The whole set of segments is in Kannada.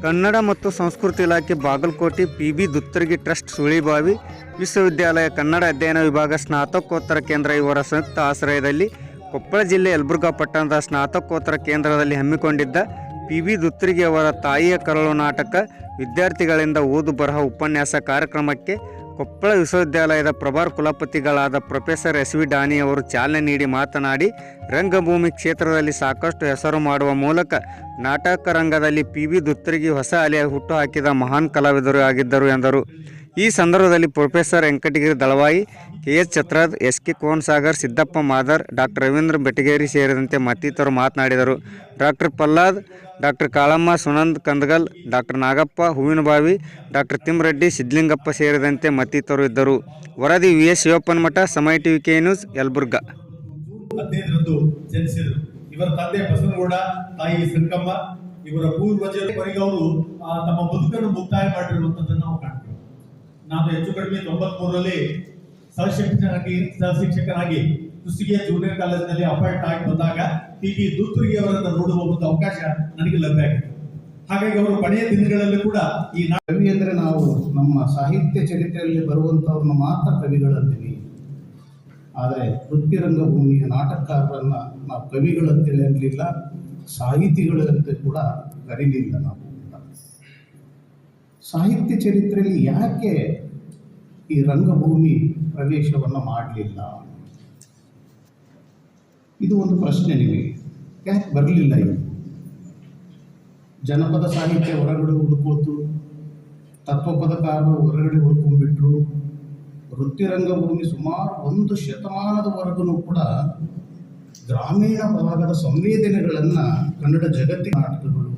ಕನ್ನಡ ಮತ್ತು ಸಂಸ್ಕೃತಿ ಇಲಾಖೆ ಬಾಗಲಕೋಟೆ ಪಿ.ಬಿ. ದುತ್ತರಗಿ ಟ್ರಸ್ಟ್ ಸುಳಿಬಾವಿ ವಿಶ್ವವಿದ್ಯಾಲಯ ಕನ್ನಡ ಅಧ್ಯಯನ ವಿಭಾಗ ಸ್ನಾತಕೋತ್ತರ ಕೇಂದ್ರ ಇವರ ಸಂಯುಕ್ತ ಆಶ್ರಯದಲ್ಲಿ ಕೊಪ್ಪಳ ಜಿಲ್ಲೆ ಯಲಬುರ್ಗಾ ಪಟ್ಟಣದ ಸ್ನಾತಕೋತ್ತರ ಕೇಂದ್ರದಲ್ಲಿ ಹಮ್ಮಿಕೊಂಡಿದ್ದ ಪಿ.ಬಿ. ದುತ್ತರಗಿ ಅವರ ತಾಯಿಯ ಕರಳು ನಾಟಕ ವಿದ್ಯಾರ್ಥಿಗಳಿಂದ ಓದು ಬರಹ ಉಪನ್ಯಾಸ ಕಾರ್ಯಕ್ರಮಕ್ಕೆ ಕೊಪ್ಪಳ ವಿಶ್ವವಿದ್ಯಾಲಯದ ಪ್ರಭಾರ ಕುಲಪತಿಗಳಾದ ಪ್ರೊಫೆಸರ್ ಎಸ್.ವಿ. ಡಾನಿ ಅವರು ಚಾಲನೆ ನೀಡಿ ಮಾತನಾಡಿ, ರಂಗಭೂಮಿ ಕ್ಷೇತ್ರದಲ್ಲಿ ಸಾಕಷ್ಟು ಹೆಸರು ಮಾಡುವ ಮೂಲಕ ನಾಟಕ ರಂಗದಲ್ಲಿ ಪಿ.ಬಿ. ದುತ್ತರಗಿ ಹೊಸ ಅಲೆಯ ಹುಟ್ಟುಹಾಕಿದ ಮಹಾನ್ ಕಲಾವಿದರು ಆಗಿದ್ದರು ಎಂದರು. ಈ ಸಂದರ್ಭದಲ್ಲಿ professor Venkatagiri Dalavayi, K H. Chatrad, S K. Konasagar, Siddappa Madar, doctor Ravindra Betageri ಸೇರಿದಂತೆ ಮತ್ತಿತರರು ಮಾತನಾಡಿದರು. Doctor Prahlad, doctor Kalamma, Sunand Kandagal, doctor Nagappa Hoovinabavi, doctor Thimmareddy, Siddalingappa ಸೇರಿದಂತೆ ಮತ್ತಿತರರು ಇದ್ದರು. ವರದಿ V S. Shivappanamatha, Samaya TV K news, Yelburga. 15ರಂದು ಜನಿಸಿದರು. ಇವರ ತಂದೆ ಬಸವನಗೌಡ, ತಾಯಿ ಸಂಕಮ್ಮ. ಇವರ ಪೂರ್ವಜರಿಗೆ ಅವರು ತಮ್ಮ ಬದುಕನ್ನು ಮುಕ್ತಾಯ ಮಾಡಿರುವಂತದ್ದನ್ನು ನಾವು ಕಾಣ್ತೀವಿ. ನಾನು ಹೆಚ್ಚು ಕಡಿಮೆ 93ರಲ್ಲಿ ಸಹಶಿಕ್ಷಕನಾಗಿ ಕುಷ್ಟಗಿಯ ಜೂನಿಯರ್ ಕಾಲೇಜಿನಲ್ಲಿ ಅಪಾಯಿಂಟ್ ಆಗಿ ಬಂದಾಗ ಪಿ.ಬಿ. ದುತ್ತರಗಿ ಅವರನ್ನು ನೋಡುವ ಒಂದು ಅವಕಾಶ ನನಗೆ ಲಭ್ಯ ಆಗಿದೆ. ಹಾಗಾಗಿ ಅವರು ಕೊನೆಯ ದಿನಗಳಲ್ಲಿ ಕೂಡ ಈ ಕವಿ ಅಂದರೆ ನಾವು ನಮ್ಮ ಸಾಹಿತ್ಯ ಚರಿತ್ರೆಯಲ್ಲಿ ಬರುವಂಥವ್ರನ್ನ ಮಾತ್ರ ಕವಿಗಳಂತೀವಿ. ಆದರೆ ವೃತ್ತಿ ರಂಗಭೂಮಿಯ ನಾಟಕಕಾರರನ್ನು ನಾವು ಕವಿಗಳಂತೇಳಿ ಅನ್ನಲಿಲ್ಲ, ಸಾಹಿತಿಗಳಂತೆ ಕೂಡ ಕರೀಲಿಲ್ಲ. ನಾವು ಸಾಹಿತ್ಯ ಚರಿತ್ರೆಯಲ್ಲಿ ಯಾಕೆ ಈ ರಂಗಭೂಮಿ ಪ್ರವೇಶವನ್ನು ಮಾಡಲಿಲ್ಲ, ಇದು ಒಂದು ಪ್ರಶ್ನೆ. ನಿಮಗೆ ಯಾಕೆ ಬರಲಿಲ್ಲ? ಇದು ಜನಪದ ಸಾಹಿತ್ಯ ಹೊರಗಡೆ ಹುಡುಕೋತು, ತತ್ವಪದಕಾರರು ಹೊರಗಡೆ ಹುಡ್ಕೊಂಡ್ಬಿಟ್ರು. ವೃತ್ತಿ ರಂಗಭೂಮಿ ಸುಮಾರು 1 ಶತಮಾನದವರೆಗೂ ಕೂಡ ಗ್ರಾಮೀಣ ಭಾಗದ ಸಂವೇದನೆಗಳನ್ನು ಕನ್ನಡ ಜಗತ್ತಿನ ನಾಟಕಗಳು,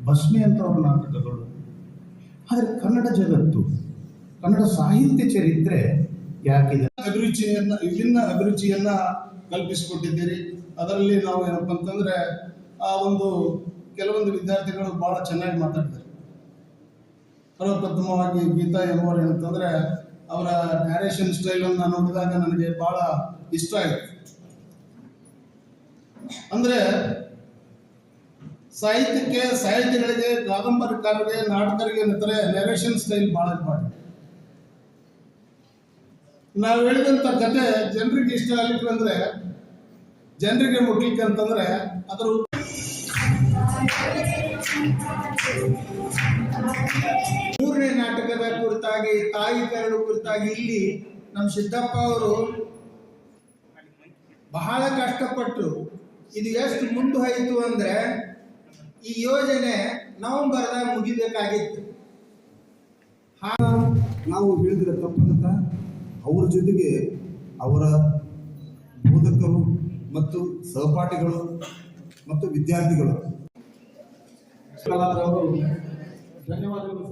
ಭಸ್ಮೆ ಅಂತವರ ನಾಟಕಗಳು. ಆದರೆ ಕನ್ನಡ ಜಗತ್ತು, ಕನ್ನಡ ಸಾಹಿತ್ಯ ಚರಿತ್ರೆ ಯಾಕಿದೆ? ವಿಭಿನ್ನ ಅಭಿರುಚಿಯನ್ನ ಕಲ್ಪಿಸಿಕೊಟ್ಟಿದ್ದೀರಿ. ಅದರಲ್ಲಿ ನಾವು ಏನಪ್ಪ ಅಂತಂದ್ರೆ ಕೆಲವೊಂದು ವಿದ್ಯಾರ್ಥಿಗಳು ಬಹಳ ಚೆನ್ನಾಗಿ ಮಾತಾಡ್ತಾರೆ. ಪ್ರಥಮವಾಗಿ ಗೀತಾ ಎಂಬವರು ಏನಂತಂದ್ರೆ ಅವರ ನ್ಯಾರೇಷನ್ ಸ್ಟೈಲ್ ಅನ್ನು ನೋಡಿದಾಗ ನನಗೆ ಬಹಳ ಇಷ್ಟ ಆಯಿತು. ಅಂದ್ರೆ ಸಾಹಿತಿಗಳಿಗೆ, ಕಾದಂಬರಿಕಾರರಿಗೆ, ನಾಟಕರಿಗೆ ನ್ಯಾರೇಷನ್ ಸ್ಟೈಲ್ ಬಹಳ ಇಂಪಾರ್ಟೆಂಟ್. ನಾವು ಹೇಳಿದಂತ ಕತೆ ಜನರಿಗೆ ಇಷ್ಟ ಆಗ್ಲಿಕ್ಕೆ ಅಂದ್ರೆ, ಜನರಿಗೆ ಮುಟ್ಲಿಕ್ಕೆ ಅಂತಂದ್ರೆ ಅದರ 3ನೇ ನಾಟಕದ ಕುರಿತಾಗಿ, ತಾಯಿ ಕರಳು ಕುರಿತಾಗಿ ಇಲ್ಲಿ ನಮ್ಮ ಸಿದ್ದಪ್ಪ ಅವರು ಬಹಳ ಕಷ್ಟಪಟ್ಟು ಇದು ಎಷ್ಟು ಮುಂದೆ ಹೋಯಿತು ಅಂದ್ರೆ ಈ ಯೋಜನೆ ನವೆಂಬರ್ದಾಗ ಮುಗಿಬೇಕಾಗಿತ್ತು. ನಾವು ಹೇಳಿದ್ರೆ ತಪ್ಪದಂತ ಅವರ ಜೊತೆಗೆ ಅವರ ಬೋಧಕರು ಮತ್ತು ಸಹಪಾಠಿಗಳು ಮತ್ತು ವಿದ್ಯಾರ್ಥಿಗಳು ಧನ್ಯವಾದಗಳು.